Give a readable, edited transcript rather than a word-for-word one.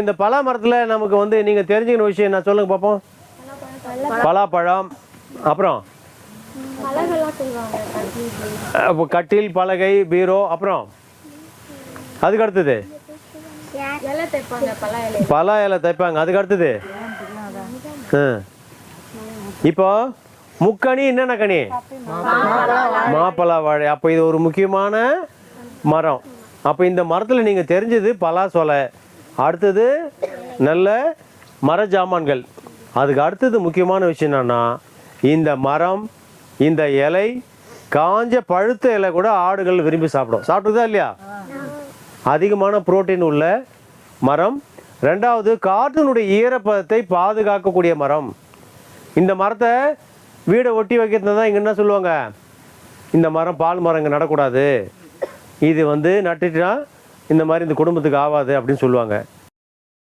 இந்த பலா மரத்தில் நமக்கு வந்து நீங்கள் தெரிஞ்சுக்கிற விஷயம் என்ன சொல்லுங்க பார்ப்போம். பலாப்பழம், அப்புறம் கட்டில், பலகை, பீரோ, அப்புறம் அதுக்கு அடுத்தது பலா இலை தைப்பாங்க. அதுக்கு அடுத்தது இப்போ முக்கணி என்னென்ன கனி? மாப்பழா வாழை. அப்போ இது ஒரு முக்கியமான மரம். அப்போ இந்த மரத்தில் நீங்கள் தெரிஞ்சது பலா சொலை, அடுத்தது நல்ல மர ஜாமான்கள். அதுக்கு அடுத்தது முக்கியமான விஷயம் என்னன்னா, இந்த மரம், இந்த இலை, காஞ்ச பழுத்த இலை கூட ஆடுகள் விரும்பி சாப்பிடும். சாப்பிட்டுதா இல்லையா? அதிகமான புரோட்டீன் உள்ள மரம். ரெண்டாவது, காற்றினுடைய ஈரப்பதத்தை பாதுகாக்கக்கூடிய மரம். இந்த மரத்தை வீடை ஒட்டி வைக்கிறது தான் இங்கே என்ன சொல்லுவாங்க, இந்த மரம் பால் மரம் இங்கே நடக்கூடாது, இது வந்து நட்டுட்டா இந்த மாதிரி இந்த குடும்பத்துக்கு ஆகாது அப்படின்னு சொல்லுவாங்க.